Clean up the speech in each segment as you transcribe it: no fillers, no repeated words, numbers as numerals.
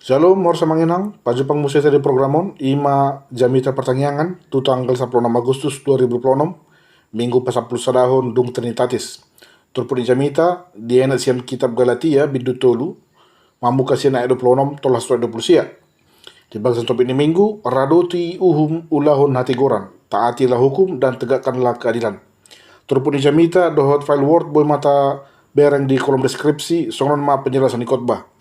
Shalom, mor sa manginang, pajupang musay tadi programon, ima jamita pertanyaan, tu tanggal 16 Agustus 2026, minggu pasapul sadahon dung Trinitatis. Turpun di jamita, dia na siam kitab Galatia, bidu tolu, mamu kasih na 26, tolas 20 sia. Di bangsa topik ini minggu, radoti uhum ulahun hati goran, taatilah hukum dan tegakkanlah keadilan. Turpun di jamita, dohot file word boy mata bereng di kolom deskripsi, sonon ma penjelasan di khotbah.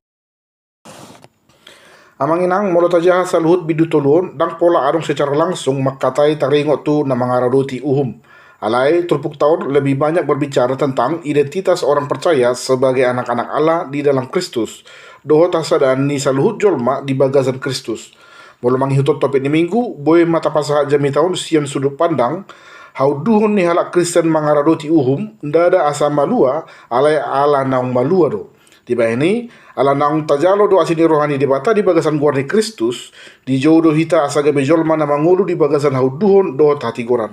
Amanginang molo tajaha sa luhut bidu tolon dang pola arong secara langsung makatai taringot tu na mga raruti uhum. Alai turpuk tahun lebih banyak berbicara tentang identitas orang percaya sebagai anak-anak Allah di dalam Kristus. Doho tasadaan ni sa luhut jolma di bagasan Kristus. Molo manghitot topik ni minggu, boy mata pasaha jami tahun sian sudut pandang, hauduhun ni halak Kristen mga raruti uhum, ndada asa malua, alai ala naung malua do. Tiba ini, ala naung tajalo do asini rohani debata di bagasan guarni Kristus, di jodoh hita asaga bejol mana mangulu di bagasan hauduhon do hati goran.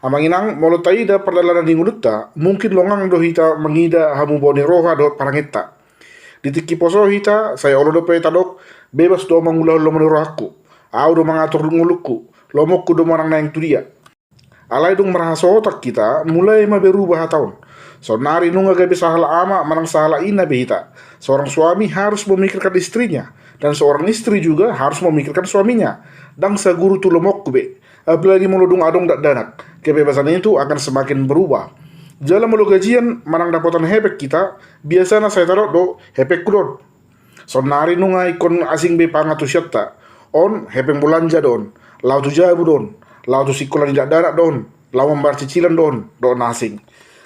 Amanginang molo taida perdalanan di nguluta, mungkin longang do hita mangida hamu boni roha do parangeta. Di tiki poso hita, saya olo do pe tadok, bebas do mangulah lomoni rohaku, au do mangatur ngulukku, lomokku do marang naing tudia. Alai dung merahaso otak kita, mulai ma berubah tahun. So nari nunga gabi sahala ama manang sahala ina behita. Seorang suami harus memikirkan istrinya dan seorang istri juga harus memikirkan suaminya. Dang sa guru tu lomok be. Apalagi meludung adong dak danak. Kebebasan itu akan semakin berubah. Dalam mulu gajian manang dapatan hepek kita, biasanya saya taruh do hepek kudon. So nari nunga ikon asing be pangatu syatta. On hepeng bulanja don, lau tu jabu don, lau tu sikola tidak danak don, lau membar cicilan don asing.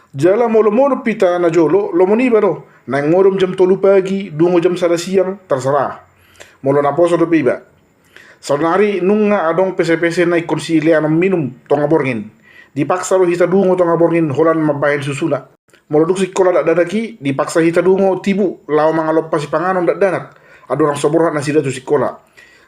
Jala molo-molo pita na jolo, lomoni baro. Nang modom jam 3 pagi, dungo jam 1 siang, terserah. Molo na poso do piba. Sonari nunga adong pese-pese na ikonsilian minum tonga borngin. Dipaksa lo hita dungo tonga borngin holan mabayan susuna. Molo duk sikola dak dadaki, dipaksa hita dungo tibu, lao mga lopas si panganon dak danak. Ado orang soborhat na sida tu sikola.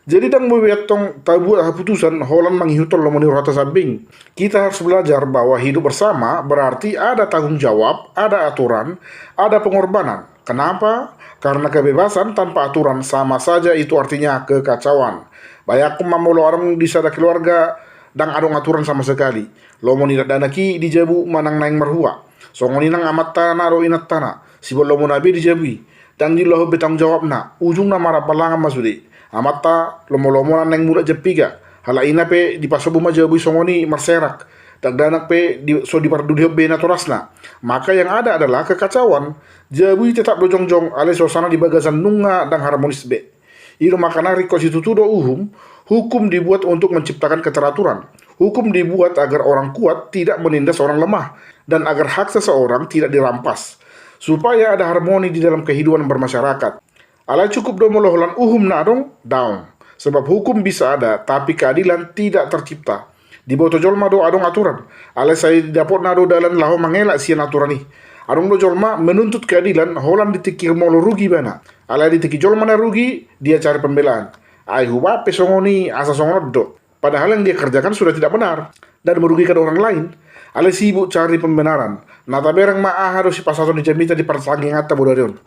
Jadi dang tong tabuat keputusan holan manghihutol lomoni rata samping. Kita harus belajar bahwa hidup bersama berarti ada tanggung jawab, ada aturan, ada pengorbanan. Kenapa? Karena kebebasan tanpa aturan sama saja itu artinya kekacauan. Bayak mamolo orang di sada keluarga dang adong aturan sama sekali. Lomoni danaki dijabu manang naing marhua. Songoni nang amat tanah ro inat tanah. Sibol lomo nabi dijabui. Dang diloho betang jawab na. Ujung na marah palangan masudi. Amata lomo-lomo na neng mula jepiga. Hala ina pe di pasobu majabu songoni marserak. Dagdanak pe so di pardudio be naturasna. Maka yang ada adalah kekacauan. Jabui tetap dojong-jong ale suasana di bagasan nunga dan harmonis be. Iro makana konstitusi do uhum, hukum dibuat untuk menciptakan keteraturan. Hukum dibuat agar orang kuat tidak menindas orang lemah dan agar hak seseorang tidak dirampas. Supaya ada harmoni di dalam kehidupan bermasyarakat. Alai cukup do moloholan uhum na dong down. Sebab hukum bisa ada, tapi keadilan tidak tercipta. Di bawah jolma do adong aturan. Alai saya dapat nado dalan laho mengelak sian aturan nih. Adong do jolma menuntut keadilan, holan ditikir molo rugi bana. Alai ditikir jolma na rugi, dia cari pembelaan. Ai huba pesongoni asa songonot do. Padahal yang dia kerjakan sudah tidak benar dan merugikan orang lain. Alai sibuk cari pembenaran. Nata bereng ma'ah harus si pasaton di jamita di persanging atta bodarion.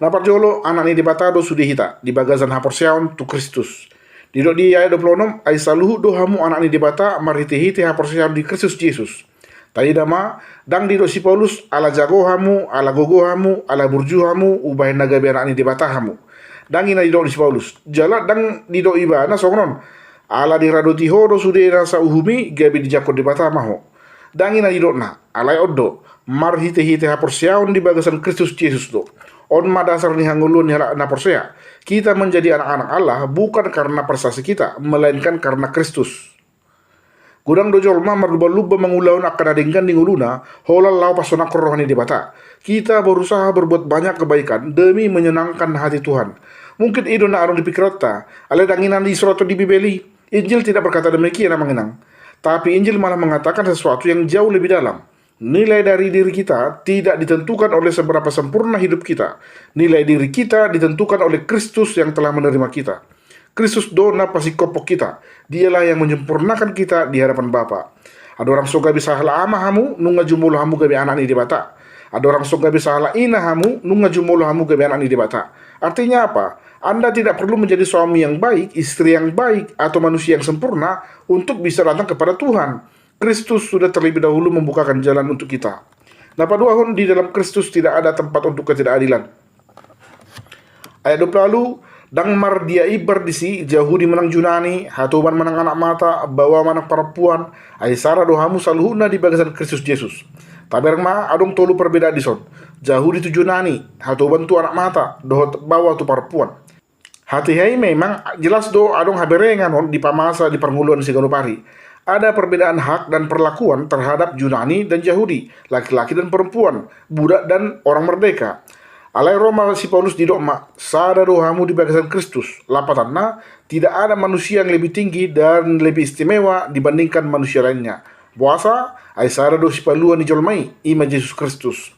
Napar jolo anak ni dibatado sudi hita di bagasan haporseaon tu Kristus. Di dok di ayat 26 ay saluhu do hamu anak ni dibata marhiti-hiti haporseaon di Kristus Yesus. Tadi dama dang di dok si Paulus ala jago hamu, ala gogo hamu, ala burju hamu, ubahin nagabi anak ni dibata hamu. Dang ina di dok si Paulus. Jala dang di dok ibana songnon. Ala di radoti hodo sudi rasa uhumi gabi di jakot dibata maho. Dang ina di dok na alay oddo marhiti-hiti haporseaon di bagasan Kristus Yesus do. On madasar ni hangulun ni halak na porsea. Kita menjadi anak-anak Allah bukan karena prestasi kita, melainkan karena Kristus. Gudang dojol ma marluba mengulaun akan adingkan di nguluna, holal lau pasona rohani di bata. Kita berusaha berbuat banyak kebaikan demi menyenangkan hati Tuhan. Mungkin itu na arong dipikirata, ale danginan di surat di Bibeli. Injil tidak berkata demikian mengenang. Tapi Injil malah mengatakan sesuatu yang jauh lebih dalam. Nilai dari diri kita tidak ditentukan oleh seberapa sempurna hidup kita. Nilai diri kita ditentukan oleh Kristus yang telah menerima kita. Kristus dona pasikopok kita. Dialah yang menyempurnakan kita di hadapan Bapa. Ada orang soga bisa hala ama hamu, nunga jumolo hamu gabi anak ni dibata. Ada orang soga bisa hala ina hamu, nunga jumolo hamu gabi anak ni dibata. Artinya apa? Anda tidak perlu menjadi suami yang baik, istri yang baik, atau manusia yang sempurna untuk bisa datang kepada Tuhan. Kristus sudah terlebih dahulu membukakan jalan untuk kita. Nah, paduahun di dalam Kristus tidak ada tempat untuk ketidakadilan. Ayat 20 lalu, dang mar dia ibar disi, Yahudi menang Yunani, hatuban menang anak mata, bawa menang perempuan, ay sara dohamu saluhuna di bagasan Kristus Yesus. Taberang ma adong tolu perbedaan dison. Yahudi tu Yunani, hatuban tu anak mata, dohot bawa tu perempuan. Hati hai memang jelas do adong haberengan di pamasa di pernguluan Siganupari. Ada perbedaan hak dan perlakuan terhadap Yunani dan Yahudi, laki-laki dan perempuan, budak dan orang merdeka. Alai Roma si Paulus di dogma, sada dohamu di bagasan Kristus. Lapatanna, tidak ada manusia yang lebih tinggi dan lebih istimewa dibandingkan manusia lainnya. Puasa, ay sada do si paluan di jolmai, ima Yesus Kristus.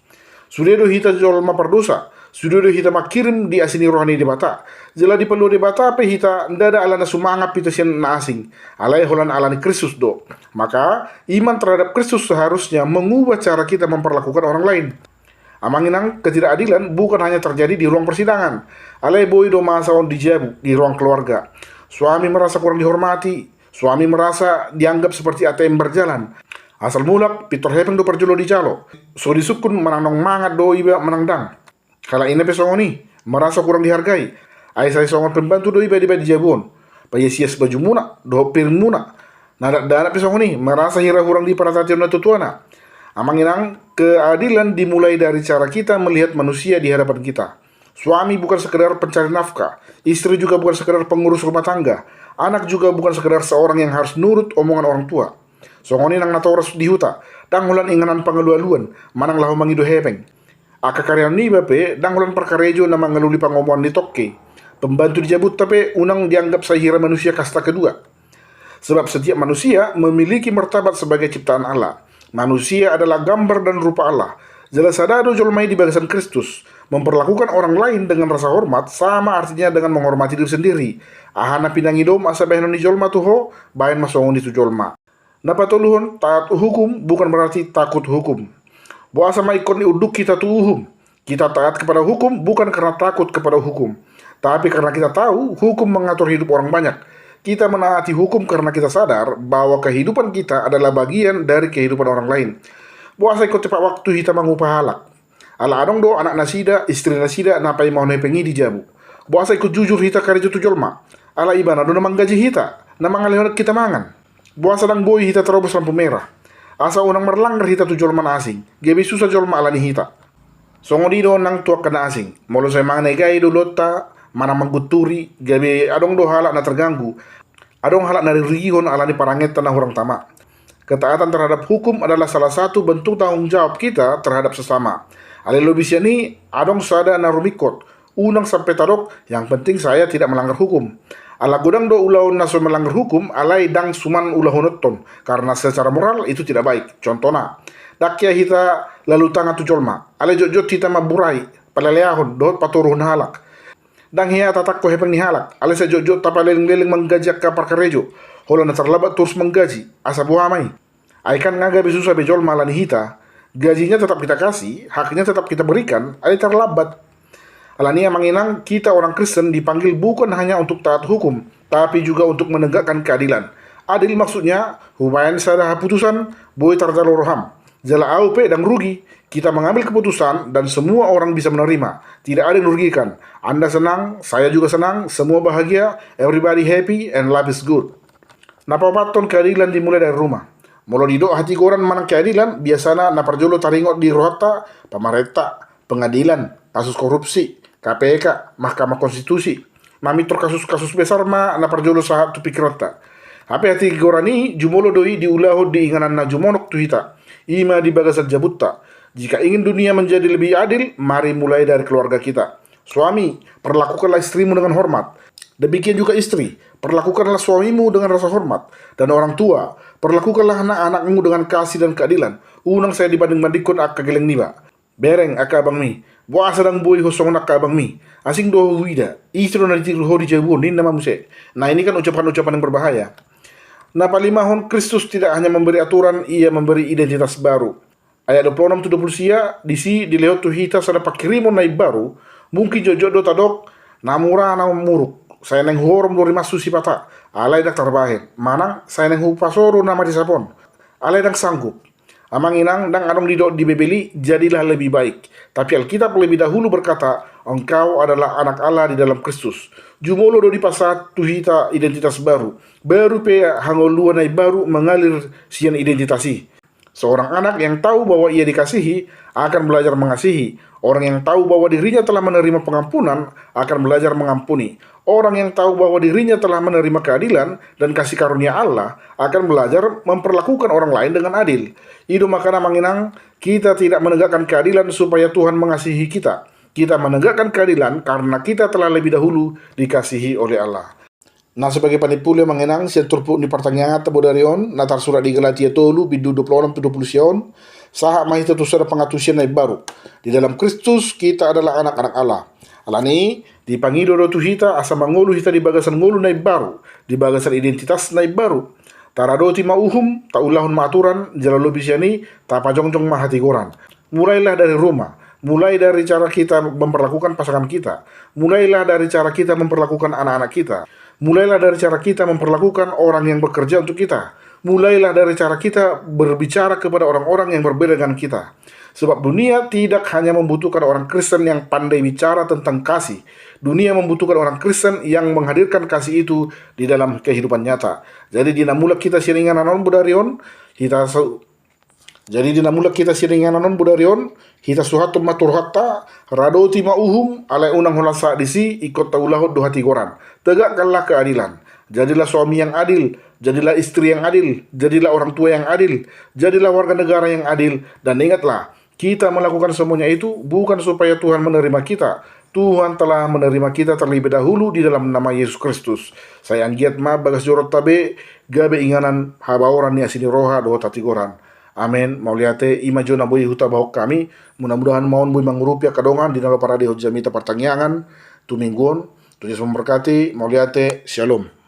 Sudah do hita jolma perdosa, sudah do hita makirim di asini rohani di bata. Jela di perlu di bata pe hita ndada alana sumangap pita sian na asing. Alai holan alani Kristus do. Maka iman terhadap Kristus seharusnya mengubah cara kita memperlakukan orang lain. Amanginang ketidakadilan bukan hanya terjadi di ruang persidangan. Alai boy do masaon di jabu di ruang keluarga. Suami merasa kurang dihormati, suami merasa dianggap seperti ATM berjalan. Asal mulak pitor hepeng do perjulo di calo. So disukun menang mangat do iba menangdang. Kala ini pesongoni merasa kurang dihargai. Ay saya songon pembantu do iba di jabon. Payesias baju muna, do piring muna. Nadak pesongoni merasa hira kurang di paratatian na tutuana. Amanginang keadilan dimulai dari cara kita melihat manusia di hadapan kita. Suami bukan sekedar pencari nafkah, istri juga bukan sekedar pengurus rumah tangga, anak juga bukan sekedar seorang yang harus nurut omongan orang tua. Songoni nang natoras di huta, danghulan inganan pangalualuan, manang lahu mangido hepeng. Aka karyan ni bape, danghulan perkarejo na mangaluli pangomongan di tokke. Pembantu dijabut tapi unang dianggap sahira manusia kasta kedua. Sebab setiap manusia memiliki martabat sebagai ciptaan Allah. Manusia adalah gambar dan rupa Allah. Jelas sadado jolmai di bagasan Kristus. Memperlakukan orang lain dengan rasa hormat sama artinya dengan menghormati diri sendiri. Ahana pinangidom asa behnon ni jolma tuho, bayan masongon itu jolma. Napatuluhon, taat hukum bukan berarti takut hukum. Buasa maikon ni uduk kita tuhum. Kita taat kepada hukum bukan karena takut kepada hukum, tapi karena kita tahu hukum mengatur hidup orang banyak. Kita menaati hukum karena kita sadar bahwa kehidupan kita adalah bagian dari kehidupan orang lain. Buasa ikut cepat waktu kita mengupah halak. Ala adong do anak nasida, istri nasida, napai mau nepengi di jabu. Buasa ikut jujur hita kari jutu jolma. Ala ibana do namang gaji hita, namang alihon kita mangan. Buasa dang boy hita terobos lampu merah. Asa unang merlanggar hita tu jolma na asing. Gabi susah jolma alani hita. Songodi do nang tuak kena asing. Molo saya mangan negai do lota. Mana mengguturi, gabi adong do halak na terganggu, adong halak na rigihon alani paranget tanah orang tama. Ketaatan terhadap hukum adalah salah satu bentuk tanggung jawab kita terhadap sesama. Alelobisya ni adong sada na rumikot, unang sampai tarok, yang penting saya tidak melanggar hukum. Ala godang do ulau naso melanggar hukum, alai dang suman ulahonoton, karena secara moral itu tidak baik. Contohnya, dakya hita lalu tangga tu jolma, alai jojot hita maburai, palaleahon, dot paturuhun halak. Dang hiya tatak ko hepeng ni halak. Alay sa jojo tapaleleng-leleng menggajak ka parkarejo. Holo na terlabat terus menggaji. Asa buhamay. Ay kan nga gabi susah bejol malan hita. Gajinya tetap kita kasih, haknya tetap kita berikan, ay terlambat. Alania manginang kita orang Kristen dipanggil bukan hanya untuk taat hukum, tapi juga untuk menegakkan keadilan. Adil maksudnya, hubayan sada putusan, boy tardaloroham. Jala AUP dan rugi, kita mengambil keputusan dan semua orang bisa menerima. Tidak ada yang merugikan. Anda senang, saya juga senang, semua bahagia, everybody happy, and life is good. Napapaton keadilan dimulai dari rumah. Molo didok hati koran manang keadilan, biasana naparjolo taringot di rohata, pemerintah, pengadilan, kasus korupsi, KPK, Mahkamah Konstitusi. Mamitor kasus-kasus besar ma naparjolo sahat tu pikirota. Hati gorani jumolo doi diulahu di inganan na jumonok tu hita. Ima di bagasan jabutta. Jika ingin dunia menjadi lebih adil, mari mulai dari keluarga kita. Suami, perlakukanlah istrimu dengan hormat. Demikian juga istri, perlakukanlah suamimu dengan rasa hormat. Dan orang tua, perlakukanlah anak-anakmu dengan kasih dan keadilan. Unang saya dibanding-bandingkan akka geleng niba. Bereng akka abang mi. Buah sedang boy hosong nak abang mi. Asing doh huida. Istri na ditiru ho di jabun, ini nama muse. Nah ini kan ucapan-ucapan yang berbahaya. Nah palimahon Kristus tidak hanya memberi aturan, ia memberi identitas baru. Ayat 26 tu 20 sia, disi dilehot tu hita sada pakirimon naib baru, mungkin jojo do tadok, Namura na muruk, saya neng horom dori masu si pata, alay dak terbahet, manang saya neng hupasoro nama disapon, alay dak sanggup. Amang inang dang anong didok dibebeli, jadilah lebih baik. Tapi Alkitab lebih dahulu berkata, engkau adalah anak Allah di dalam Kristus. Jumolo do di pasat tuhita identitas baru. Baru pe hangolua nai baru mengalir sian identitasi. Seorang anak yang tahu bahwa ia dikasihi akan belajar mengasihi. Orang yang tahu bahwa dirinya telah menerima pengampunan akan belajar mengampuni. Orang yang tahu bahwa dirinya telah menerima keadilan dan kasih karunia Allah akan belajar memperlakukan orang lain dengan adil. Idu makana manginang, kita tidak menegakkan keadilan supaya Tuhan mengasihi kita. Kita menegakkan keadilan karena kita telah lebih dahulu dikasihi oleh Allah. Nah, sebagai panipulya mengenang siya turpuk ni pertanyaan tabo darion natar surat di Galatia tolu bidu 26-20 sion saha mahita tu sada pengatusian na baru. Di dalam Kristus kita adalah anak-anak Allah. Alani dipangido do tuhita asa mangulu hita di bagasan ngulu na baru, di bagasan identitas na baru. Taradoti mauhum, taulahun maaturan, jalalobi siani, tapajongjong mahatigoran. Mulailah dari rumah. Mulai dari cara kita memperlakukan pasangan kita. Mulailah dari cara kita memperlakukan anak-anak kita. Mulailah dari cara kita memperlakukan orang yang bekerja untuk kita. Mulailah dari cara kita berbicara kepada orang-orang yang berbeda dengan kita. Sebab dunia tidak hanya membutuhkan orang Kristen yang pandai bicara tentang kasih. Dunia membutuhkan orang Kristen yang menghadirkan kasih itu di dalam kehidupan nyata. Jadi dinamulak kita siringan anon budarion, hita suhatum matur hatta radoti mauhum alai unang holasa disi ikut taulahut do hati goran. Tegakkanlah keadilan. Jadilah suami yang adil, jadilah istri yang adil, jadilah orang tua yang adil, jadilah warga negara yang adil. Dan ingatlah, kita melakukan semuanya itu bukan supaya Tuhan menerima kita. Tuhan telah menerima kita terlebih dahulu di dalam nama Yesus Kristus. Saya anggiat ma bagas jorot tabe, gabe inganan habaoran ni asini roha do tatigoran. Amin. Mauliate imajo na boy huta bahok kami. Mudah-mudahan maun boy mangrupiah kadongan di dalam parade hojamita pertanyaan. Tumingguan. Tuhan Yesus memberkati. Mauliate. Shalom.